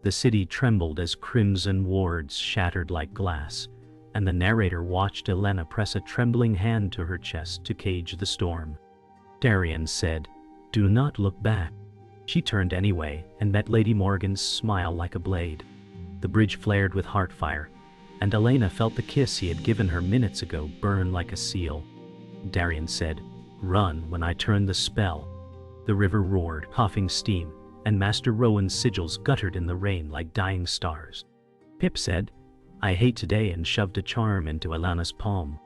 The city trembled as crimson wards shattered like glass, and the narrator watched Elena press a trembling hand to her chest to cage the storm. Darian said, "Do not look back." She turned anyway and met Lady Morrigan's smile like a blade. The bridge flared with Heartfire, and Elena felt the kiss he had given her minutes ago burn like a seal. Darian said, "Run when I turn the spell." The river roared, coughing steam, and Master Rowan's sigils guttered in the rain like dying stars. Pip said, "I hate today," and shoved a charm into Elena's palm.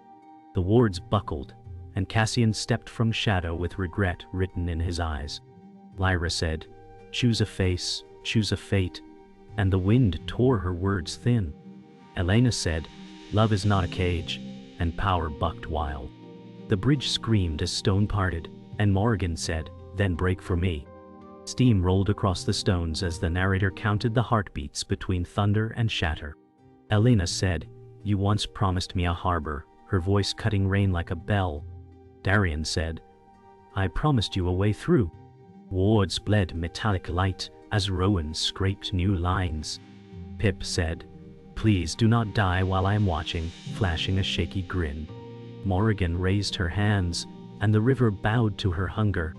The wards buckled, and Cassian stepped from shadow with regret written in his eyes. Lyra said, "Choose a face, choose a fate," and the wind tore her words thin. Elena said, "Love is not a cage," and power bucked wild. The bridge screamed as stone parted, and Morrigan said, "Then break for me." Steam rolled across the stones as the narrator counted the heartbeats between thunder and shatter. Elena said, "You once promised me a harbor," her voice cutting rain like a bell. Darian said, "I promised you a way through." Wards bled metallic light as Rowan scraped new lines. Pip said, "Please do not die while I am watching," flashing a shaky grin. Morrigan raised her hands, and the river bowed to her hunger.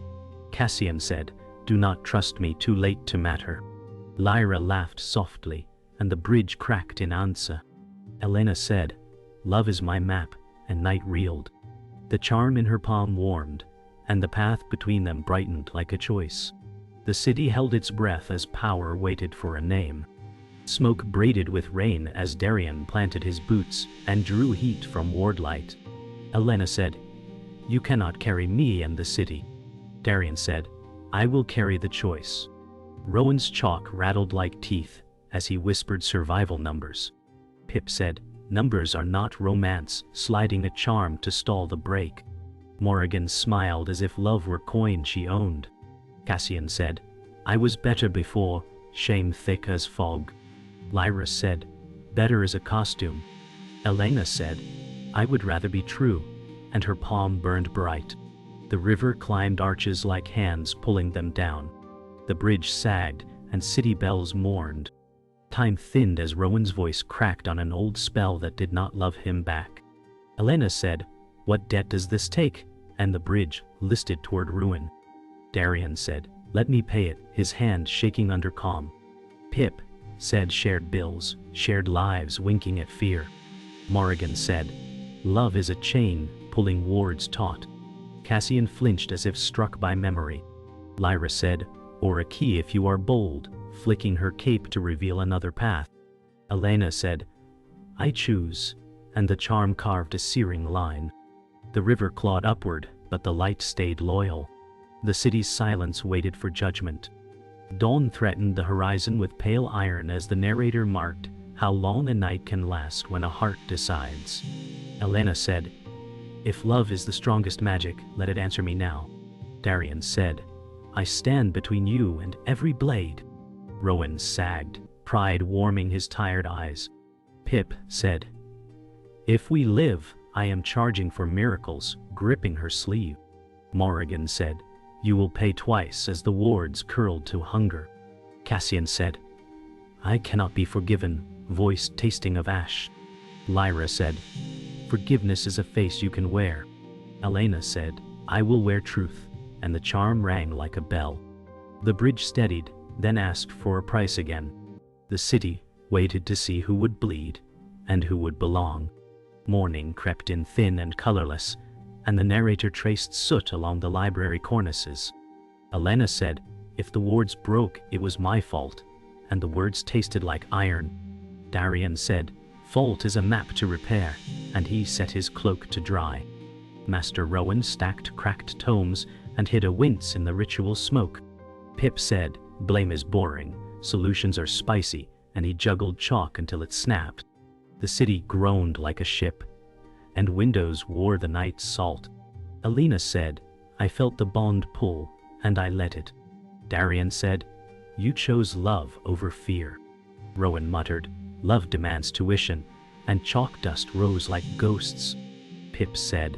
Cassian said, "Do not trust me, too late to matter." Lyra laughed softly, and the bridge cracked in answer. Elena said, "Love is my map," and night reeled. The charm in her palm warmed, and the path between them brightened like a choice. The city held its breath as power waited for a name. Smoke braided with rain as Darian planted his boots and drew heat from wardlight. Elena said, "You cannot carry me and the city." Darian said, "I will carry the choice." Rowan's chalk rattled like teeth as he whispered survival numbers. Pip said, "Numbers are not romance," sliding a charm to stall the break. Morrigan smiled as if love were coin she owned. Cassian said, "I was better before, shame thick as fog." Lyra said, "Better is a costume." Elena said, "I would rather be true," and her palm burned bright. The river climbed arches like hands pulling them down. The bridge sagged, and city bells mourned. Time thinned as Rowan's voice cracked on an old spell that did not love him back. Elena said, "What debt does this take?" and the bridge listed toward ruin. Darian said, "Let me pay it," his hand shaking under calm. Pip said, "Shared bills, shared lives," winking at fear. Morrigan said, "Love is a chain, pulling wards taut." Cassian flinched as if struck by memory. Lyra said, "Or a key if you are bold," flicking her cape to reveal another path. Elena said, "I choose," and the charm carved a searing line. The river clawed upward, but the light stayed loyal. The city's silence waited for judgment. Dawn threatened the horizon with pale iron as the narrator marked how long a night can last when a heart decides. Elena said, "If love is the strongest magic, let it answer me now." Darian said, "I stand between you and every blade." Rowan sagged, pride warming his tired eyes. Pip said, "If we live, I am charging for miracles," gripping her sleeve. Morrigan said, "You will pay twice," as the wards curled to hunger. Cassian said, "I cannot be forgiven," voice tasting of ash. Lyra said, "Forgiveness is a face you can wear." Elena said, "I will wear truth," and the charm rang like a bell. The bridge steadied, then asked for a price again. The city waited to see who would bleed and who would belong. Morning crept in thin and colorless, and the narrator traced soot along the library cornices. Elena said, "If the wards broke, it was my fault," and the words tasted like iron. Darian said, "Fault is a map to repair," and he set his cloak to dry. Master Rowan stacked cracked tomes and hid a wince in the ritual smoke. Pip said, "Blame is boring, solutions are spicy," and he juggled chalk until it snapped. The city groaned like a ship, and windows wore the night's salt. Elena said, "I felt the bond pull, and I let it." Darian said, "You chose love over fear." Rowan muttered, "Love demands tuition," and chalk dust rose like ghosts. Pip said,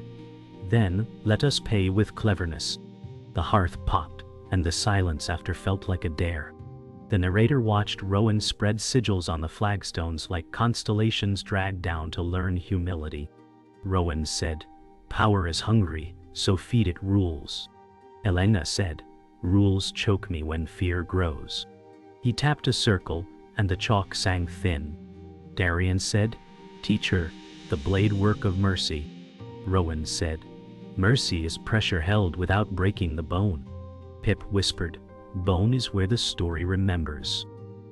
"Then let us pay with cleverness." The hearth popped, and the silence after felt like a dare. The narrator watched Rowan spread sigils on the flagstones like constellations dragged down to learn humility. Rowan said, "Power is hungry, so feed it rules." Elena said, "Rules choke me when fear grows." He tapped a circle, and the chalk sang thin. Darian said, "Teach her the blade work of mercy." Rowan said, "Mercy is pressure held without breaking the bone." Pip whispered, "Bone is where the story remembers."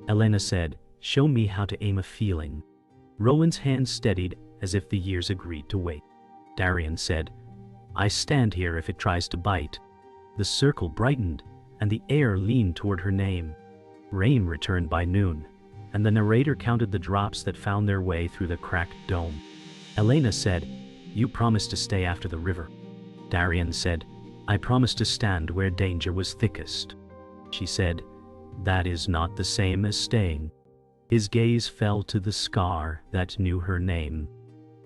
Elena said, "Show me how to aim a feeling." Rowan's hand steadied as if the years agreed to wait. Darian said, "I stand here if it tries to bite." The circle brightened, and the air leaned toward her name. Rain returned by noon, and the narrator counted the drops that found their way through the cracked dome. Elena said, "You promised to stay after the river." Darian said, "I promised to stand where danger was thickest." She said, "That is not the same as staying." His gaze fell to the scar that knew her name.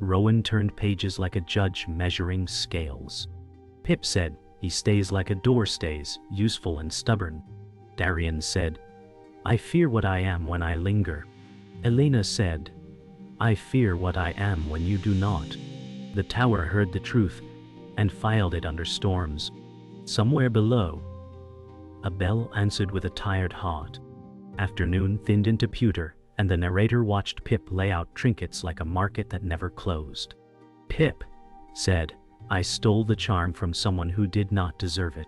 Rowan turned pages like a judge measuring scales. Pip said, "He stays like a door stays, useful and stubborn." Darian said, "I fear what I am when I linger." Elena said, "I fear what I am when you do not." The tower heard the truth and filed it under storms. Somewhere below, a bell answered with a tired heart. Afternoon thinned into pewter, and the narrator watched Pip lay out trinkets like a market that never closed. Pip said, "I stole the charm from someone who did not deserve it."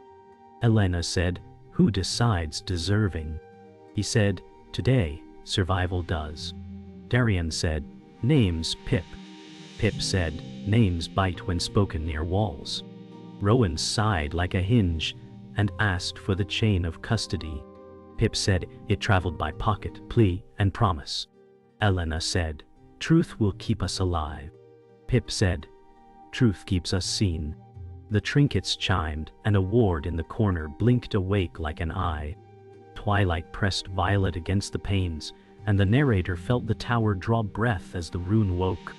Elena said, "Who decides deserving?" He said, "Today, survival does." Darian said, "Names, Pip." Pip said, "Names bite when spoken near walls." Rowan sighed like a hinge and asked for the chain of custody. Pip said it traveled by pocket, plea, and promise. Elena said, "Truth will keep us alive." Pip said, "Truth keeps us seen." The trinkets chimed, and a ward in the corner blinked awake like an eye. Twilight pressed violet against the panes, and the narrator felt the tower draw breath as the rune woke.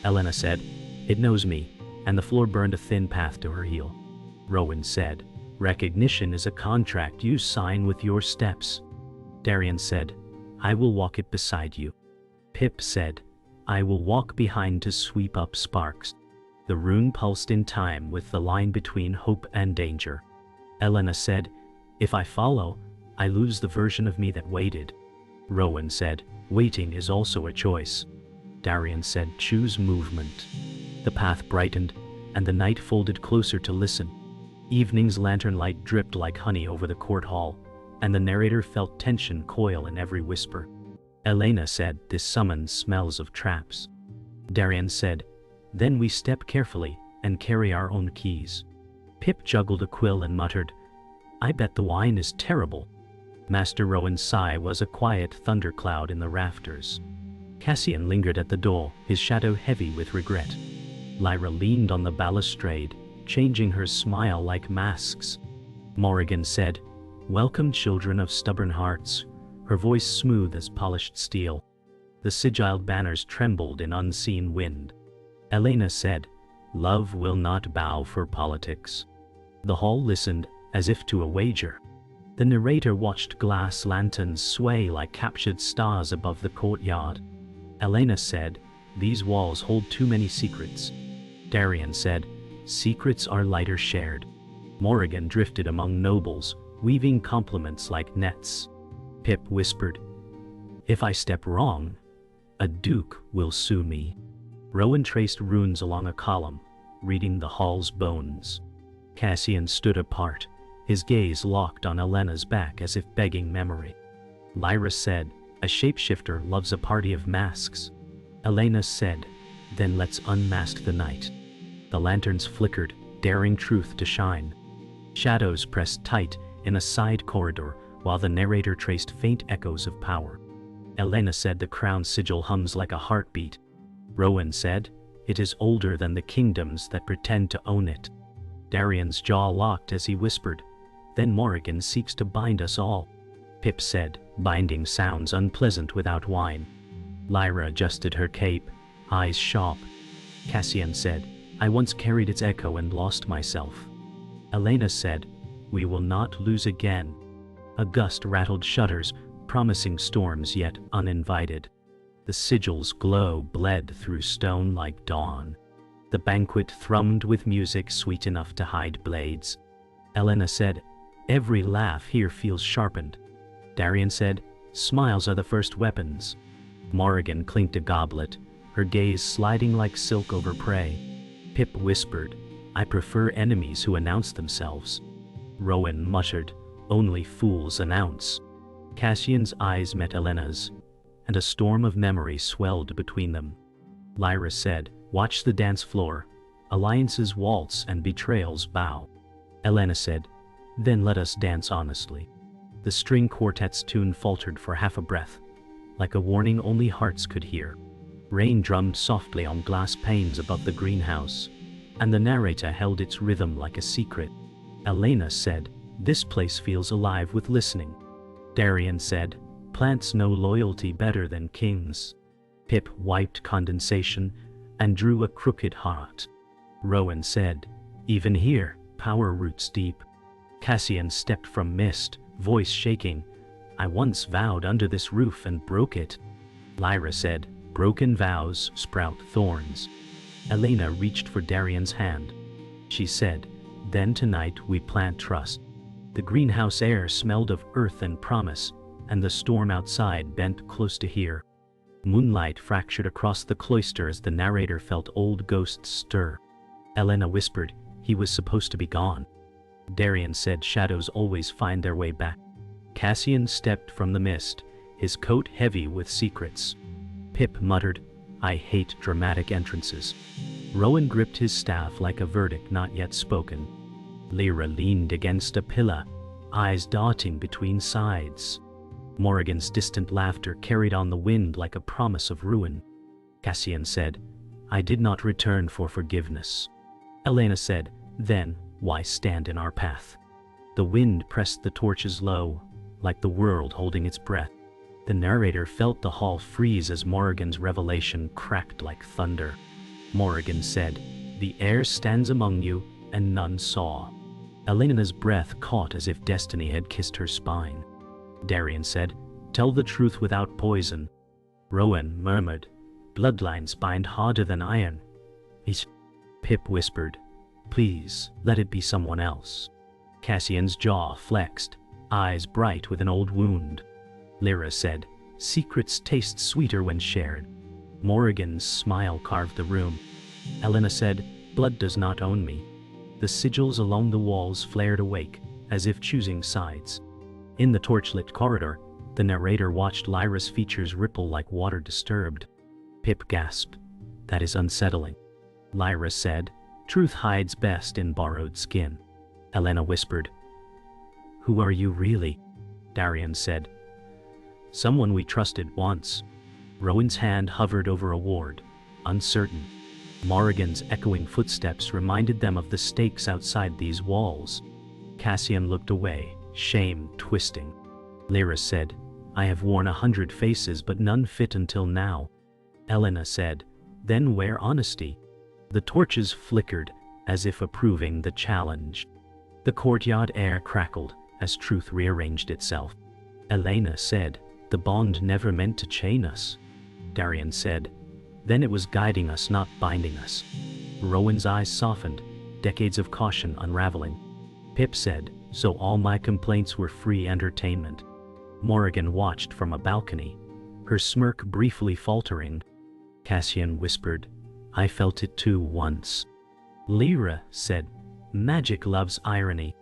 Elena said, "It knows me," and the floor burned a thin path to her heel. Rowan said, "Recognition is a contract you sign with your steps." Darian said, "I will walk it beside you." Pip said, "I will walk behind to sweep up sparks." The rune pulsed in time with the line between hope and danger. Elena said, "If I follow, I lose the version of me that waited." Rowan said, "Waiting is also a choice." Darian said, "Choose movement." The path brightened, and the night folded closer to listen. Evening's lantern light dripped like honey over the court hall, and the narrator felt tension coil in every whisper. Elena said, "This summons smells of traps." Darian said, "Then we step carefully and carry our own keys." Pip juggled a quill and muttered, "I bet the wine is terrible." Master Rowan's sigh was a quiet thundercloud in the rafters. Cassian lingered at the door, his shadow heavy with regret. Lyra leaned on the balustrade, changing her smile like masks. Morrigan said, "Welcome, children of stubborn hearts," her voice smooth as polished steel. The sigilled banners trembled in unseen wind. Elena said, "Love will not bow for politics." The hall listened, as if to a wager. The narrator watched glass lanterns sway like captured stars above the courtyard. Elena said, "These walls hold too many secrets." Darian said, "Secrets are lighter shared." Morrigan drifted among nobles, weaving compliments like nets. Pip whispered, "If I step wrong, a duke will sue me." Rowan traced runes along a column, reading the hall's bones. Cassian stood apart, his gaze locked on Elena's back as if begging memory. Lyra said, "A shapeshifter loves a party of masks." Elena said, "Then let's unmask the night." The lanterns flickered, daring truth to shine. Shadows pressed tight in a side corridor while the narrator traced faint echoes of power. Elena said, "The crown sigil hums like a heartbeat." Rowan said, "It is older than the kingdoms that pretend to own it." Darian's jaw locked as he whispered, "Then Morrigan seeks to bind us all." Pip said, "Binding sounds unpleasant without wine." Lyra adjusted her cape, eyes sharp. Cassian said, "I once carried its echo and lost myself." Elena said, "We will not lose again." A gust rattled shutters, promising storms yet uninvited. The sigil's glow bled through stone like dawn. The banquet thrummed with music sweet enough to hide blades. Elena said, "Every laugh here feels sharpened." Darian said, "Smiles are the first weapons." Morrigan clinked a goblet, her gaze sliding like silk over prey. Pip whispered, "I prefer enemies who announce themselves." Rowan muttered, "Only fools announce." Cassian's eyes met Elena's, and a storm of memory swelled between them. Lyra said, "Watch the dance floor. Alliances waltz and betrayals bow." Elena said, "Then let us dance honestly." The string quartet's tune faltered for half a breath, like a warning only hearts could hear. Rain drummed softly on glass panes above the greenhouse, and the narrator held its rhythm like a secret. Elena said, "This place feels alive with listening." Darian said, "Plants know loyalty better than kings." Pip wiped condensation and drew a crooked heart. Rowan said, "Even here, power roots deep." Cassian stepped from mist, voice shaking, "I once vowed under this roof and broke it." Lyra said, "Broken vows sprout thorns." Elena reached for Darian's hand. She said, "Then tonight we plant trust." The greenhouse air smelled of earth and promise, and the storm outside bent close to hear. Moonlight fractured across the cloister as the narrator felt old ghosts stir. Elena whispered, "He was supposed to be gone." Darian said, "Shadows always find their way back." Cassian stepped from the mist, his coat heavy with secrets. Pip muttered, "I hate dramatic entrances." Rowan gripped his staff like a verdict not yet spoken. Lyra leaned against a pillar, eyes darting between sides. Morrigan's distant laughter carried on the wind like a promise of ruin. Cassian said, "I did not return for forgiveness." Elena said, "Then, why stand in our path?" The wind pressed the torches low, like the world holding its breath. The narrator felt the hall freeze as Morrigan's revelation cracked like thunder. Morrigan said, "The air stands among you, and none saw." Elena's breath caught as if destiny had kissed her spine. Darian said, "Tell the truth without poison." Rowan murmured, "Bloodlines bind harder than iron." Pip whispered, "Please, let it be someone else." Cassian's jaw flexed, eyes bright with an old wound. Lyra said, "Secrets taste sweeter when shared." Morrigan's smile carved the room. Elena said, "Blood does not own me." The sigils along the walls flared awake, as if choosing sides. In the torchlit corridor, the narrator watched Lyra's features ripple like water disturbed. Pip gasped, "That is unsettling." Lyra said, "Truth hides best in borrowed skin." Elena whispered, "Who are you really?" Darian said, "Someone we trusted once." Rowan's hand hovered over a ward, uncertain. Morrigan's echoing footsteps reminded them of the stakes outside these walls. Cassian looked away, shame twisting. Lyra said, "I have worn 100 faces but none fit until now." Elena said, "Then wear honesty." The torches flickered, as if approving the challenge. The courtyard air crackled as truth rearranged itself. Elena said, "The bond never meant to chain us." Darian said, "Then it was guiding us, not binding us." Rowan's eyes softened, decades of caution unraveling. Pip said, "So all my complaints were free entertainment." Morrigan watched from a balcony, her smirk briefly faltering. Cassian whispered, "I felt it too once." Lyra said, "Magic loves irony."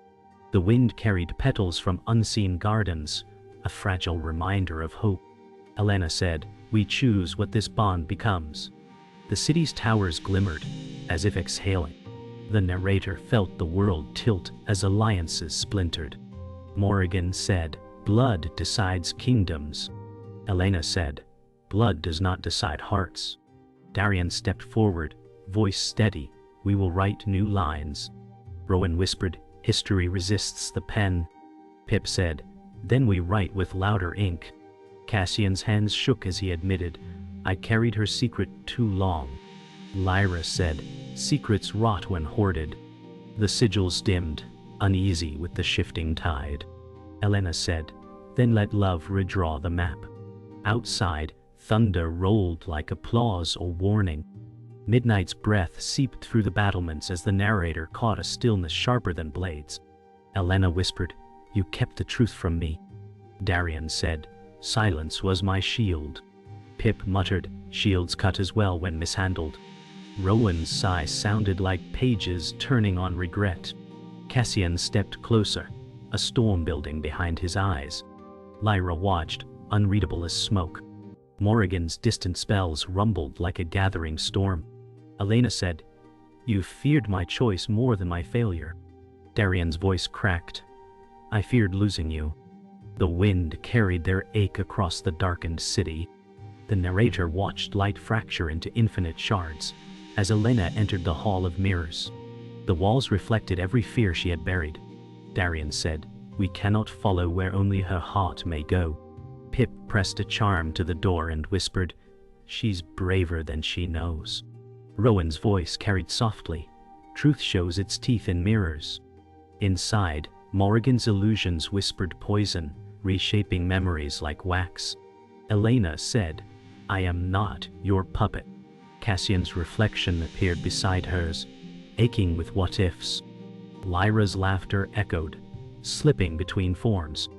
The wind carried petals from unseen gardens, a fragile reminder of hope. Elena said, "We choose what this bond becomes." The city's towers glimmered, as if exhaling. The narrator felt the world tilt as alliances splintered. Morrigan said, "Blood decides kingdoms." Elena said, "Blood does not decide hearts." Darian stepped forward, voice steady, "We will write new lines." Rowan whispered, "History resists the pen." Pip said, "Then we write with louder ink." Cassian's hands shook as he admitted, "I carried her secret too long." Lyra said, "Secrets rot when hoarded." The sigils dimmed, uneasy with the shifting tide. Elena said, Then let love redraw the map. Outside, thunder rolled like applause or warning. Midnight's breath seeped through the battlements as the narrator caught a stillness sharper than blades. Elena whispered, "You kept the truth from me." Darian said, "Silence was my shield." Pip muttered, "Shields cut as well when mishandled." Rowan's sigh sounded like pages turning on regret. Cassian stepped closer, a storm building behind his eyes. Lyra watched, unreadable as smoke. Morrigan's distant spells rumbled like a gathering storm. Elena said, "You feared my choice more than my failure." Darian's voice cracked. "I feared losing you." The wind carried their ache across the darkened city. The narrator watched light fracture into infinite shards as Elena entered the Hall of Mirrors. The walls reflected every fear she had buried. Darian said, "We cannot follow where only her heart may go." Pip pressed a charm to the door and whispered, "She's braver than she knows." Rowan's voice carried softly, "Truth shows its teeth in mirrors." Inside, Morrigan's illusions whispered poison, reshaping memories like wax. Elena said, "I am not your puppet." Cassian's reflection appeared beside hers, aching with what-ifs. Lyra's laughter echoed, slipping between forms.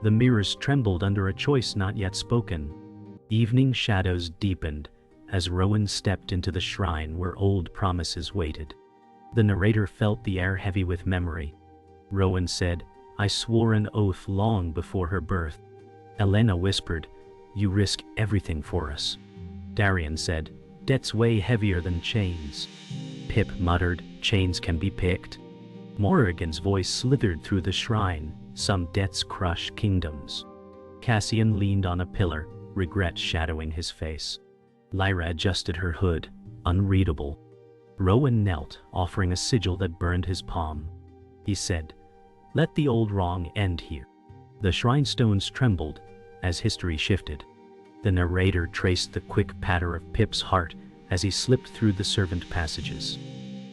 The mirrors trembled under a choice not yet spoken. Evening shadows deepened as Rowan stepped into the shrine where old promises waited. The narrator felt the air heavy with memory. Rowan said, "I swore an oath long before her birth." Elena whispered, "You risk everything for us." Darian said, "Debts weigh heavier than chains." Pip muttered, "Chains can be picked." Morrigan's voice slithered through the shrine, "Some debts crush kingdoms." Cassian leaned on a pillar, regret shadowing his face. Lyra adjusted her hood, unreadable. Rowan knelt, offering a sigil that burned his palm. He said, "Let the old wrong end here." The shrine stones trembled as history shifted. The narrator traced the quick patter of Pip's heart as he slipped through the servant passages.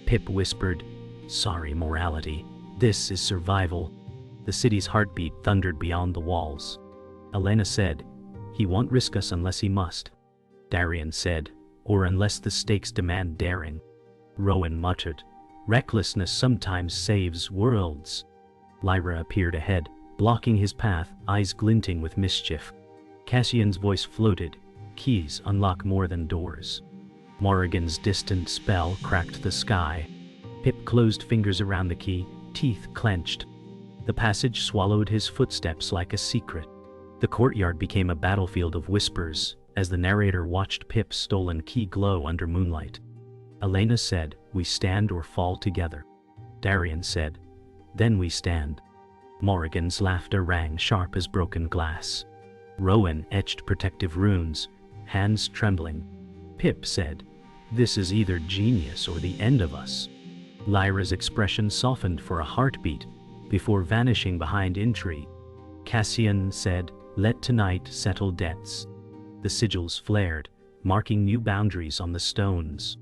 Pip whispered, "Sorry, morality. This is survival." The city's heartbeat thundered beyond the walls. Elena said, "He won't risk us unless he must." Darian said, "Or unless the stakes demand daring." Rowan muttered, "Recklessness sometimes saves worlds." Lyra appeared ahead, blocking his path, eyes glinting with mischief. Cassian's voice floated, "Keys unlock more than doors." Morrigan's distant spell cracked the sky. Pip closed fingers around the key, teeth clenched. The passage swallowed his footsteps like a secret. The courtyard became a battlefield of whispers as the narrator watched Pip's stolen key glow under moonlight. Elena said, "We stand or fall together." Darian said, "Then we stand." Morrigan's laughter rang sharp as broken glass. Rowan etched protective runes, hands trembling. Pip said, "This is either genius or the end of us." Lyra's expression softened for a heartbeat before vanishing behind intrigue. Cassian said, "Let tonight settle debts." The sigils flared, marking new boundaries on the stones.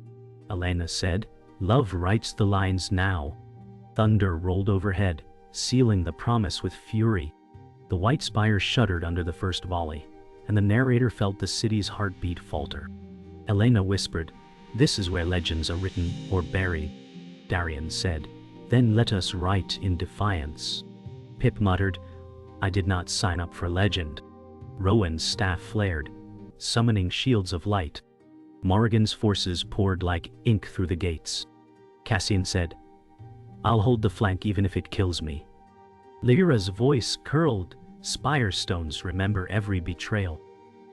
Elena said, "Love writes the lines now." Thunder rolled overhead, sealing the promise with fury. The white spire shuddered under the first volley, and the narrator felt the city's heartbeat falter. Elena whispered, "This is where legends are written or buried." Darian said, "Then let us write in defiance." Pip muttered, "I did not sign up for legend." Rowan's staff flared, summoning shields of light. Morrigan's forces poured like ink through the gates. Cassian said, "I'll hold the flank even if it kills me." Lyra's voice curled, "Spire stones remember every betrayal."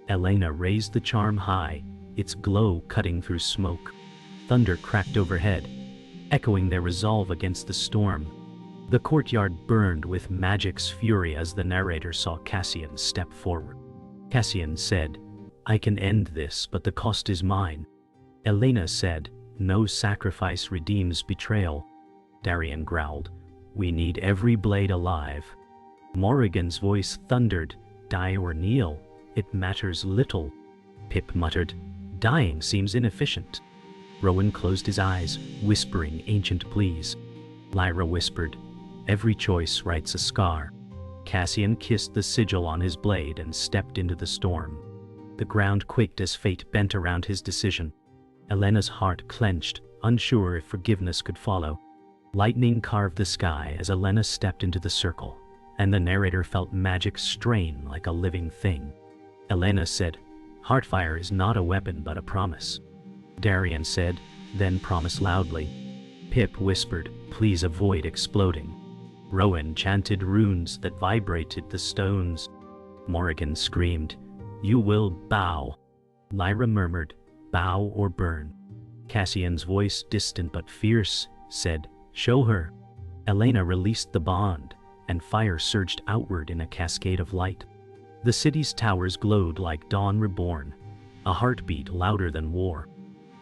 Elena raised the charm high, its glow cutting through smoke. Thunder cracked overhead, echoing their resolve against the storm. The courtyard burned with magic's fury as the narrator saw Cassian step forward. Cassian said, "I can end this, but the cost is mine." Elena said, "No sacrifice redeems betrayal." Darian growled, "We need every blade alive." Morrigan's voice thundered, "Die or kneel, it matters little." Pip muttered, "Dying seems inefficient." Rowan closed his eyes, whispering ancient pleas. Lyra whispered, "Every choice writes a scar." Cassian kissed the sigil on his blade and stepped into the storm. The ground quaked as fate bent around his decision. Elena's heart clenched, unsure if forgiveness could follow. Lightning carved the sky as Elena stepped into the circle, and the narrator felt magic strain like a living thing. Elena said, "Heartfire is not a weapon but a promise." Darian said, "Then promise loudly." Pip whispered, "Please avoid exploding." Rowan chanted runes that vibrated the stones. Morrigan screamed, "You will bow." Lyra murmured, "Bow or burn." Cassian's voice, distant but fierce, said, "Show her." Elena released the bond, and fire surged outward in a cascade of light. The city's towers glowed like dawn reborn, a heartbeat louder than war.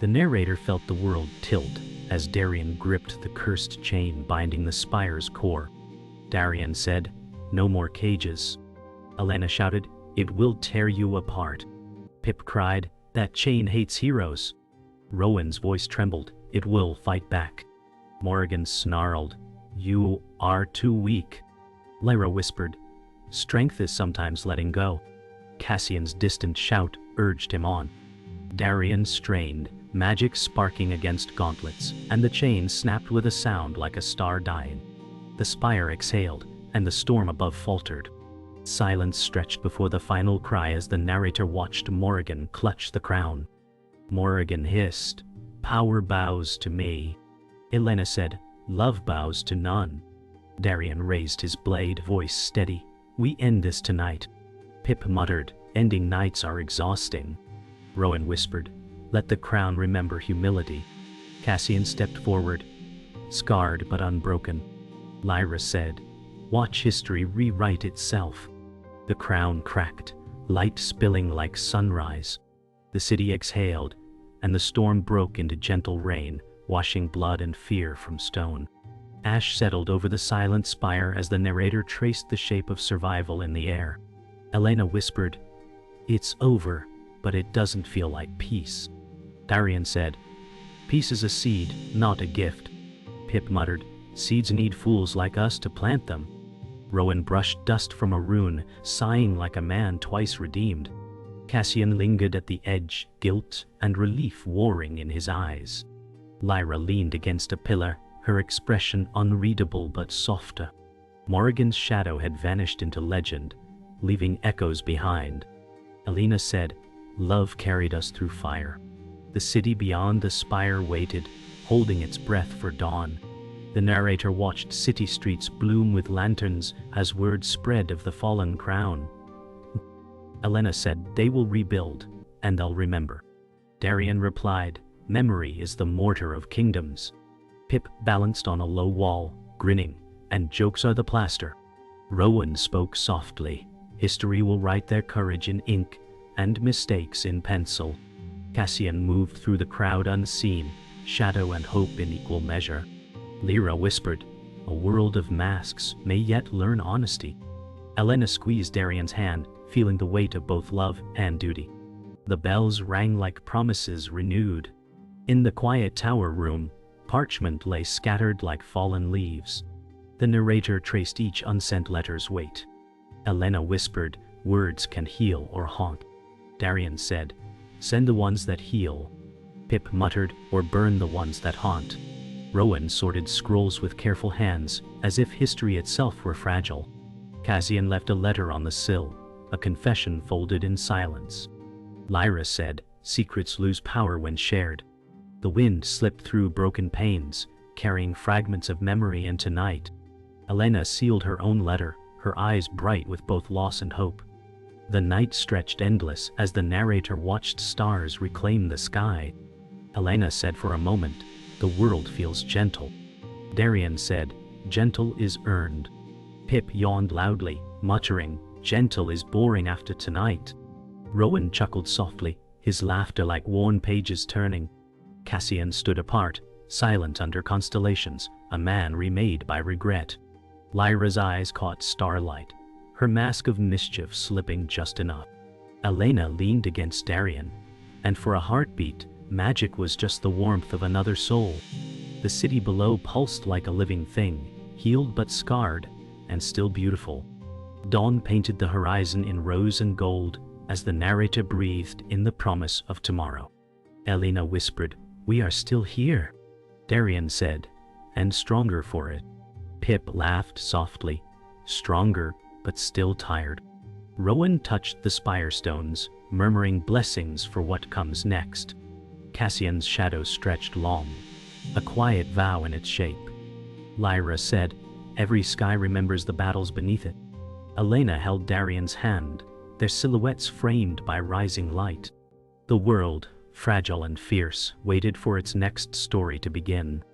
The narrator felt the world tilt as Darian gripped the cursed chain binding the spire's core. Darian said, "No more cages." Elena shouted, "It will tear you apart." Pip cried, "That chain hates heroes." Rowan's voice trembled, "It will fight back." Morrigan snarled, "You are too weak." Lyra whispered, "Strength is sometimes letting go." Cassian's distant shout urged him on. Darian strained, magic sparking against gauntlets, and the chain snapped with a sound like a star dying. The spire exhaled, and the storm above faltered. Silence stretched before the final cry as the narrator watched Morrigan clutch the crown. Morrigan hissed, "Power bows to me." Elena said, "Love bows to none." Darian raised his blade, voice steady, "We end this tonight." Pip muttered, "Ending nights are exhausting." Rowan whispered, "Let the crown remember humility." Cassian stepped forward, scarred but unbroken. Lyra said, "Watch history rewrite itself." The crown cracked, light spilling like sunrise. The city exhaled, and the storm broke into gentle rain, washing blood and fear from stone. Ash settled over the silent spire as the narrator traced the shape of survival in the air. Elena whispered, "It's over, but it doesn't feel like peace." Darian said, "Peace is a seed, not a gift." Pip muttered, "Seeds need fools like us to plant them." Rowan brushed dust from a rune, sighing like a man twice redeemed. Cassian lingered at the edge, guilt and relief warring in his eyes. Lyra leaned against a pillar, her expression unreadable but softer. Morrigan's shadow had vanished into legend, leaving echoes behind. Elena said, "Love carried us through fire." The city beyond the spire waited, holding its breath for dawn. The narrator watched city streets bloom with lanterns as word spread of the fallen crown. Elena said, "They will rebuild, and they'll remember." Darian replied, "Memory is the mortar of kingdoms." Pip balanced on a low wall, grinning, "And jokes are the plaster." Rowan spoke softly, "History will write their courage in ink, and mistakes in pencil." Cassian moved through the crowd unseen, shadow and hope in equal measure. Lyra whispered, "A world of masks may yet learn honesty." Elena squeezed Darian's hand, feeling the weight of both love and duty. The bells rang like promises renewed. In the quiet tower room, parchment lay scattered like fallen leaves. The narrator traced each unsent letter's weight. Elena whispered, "Words can heal or haunt." Darian said, "Send the ones that heal." Pip muttered, "Or burn the ones that haunt." Rowan sorted scrolls with careful hands, as if history itself were fragile. Cassian left a letter on the sill, a confession folded in silence. Lyra said, "Secrets lose power when shared." The wind slipped through broken panes, carrying fragments of memory into night. Elena sealed her own letter, her eyes bright with both loss and hope. The night stretched endless as the narrator watched stars reclaim the sky. Elena said for a moment, "The world feels gentle." Darian said, "Gentle is earned." Pip yawned loudly, muttering, "Gentle is boring after tonight." Rowan chuckled softly, his laughter like worn pages turning. Cassian stood apart, silent under constellations, a man remade by regret. Lyra's eyes caught starlight, her mask of mischief slipping just enough. Elena leaned against Darian, and for a heartbeat, magic was just the warmth of another soul. The city below pulsed like a living thing, healed but scarred, and still beautiful. Dawn painted the horizon in rose and gold as the narrator breathed in the promise of tomorrow. Elena whispered, "We are still here," Darian said, "and stronger for it." Pip laughed softly, stronger but still tired. Rowan touched the spire stones, murmuring blessings for what comes next. Cassian's shadow stretched long, a quiet vow in its shape. Lyra said, "Every sky remembers the battles beneath it." Elena held Darian's hand, their silhouettes framed by rising light. The world, fragile and fierce, waited for its next story to begin.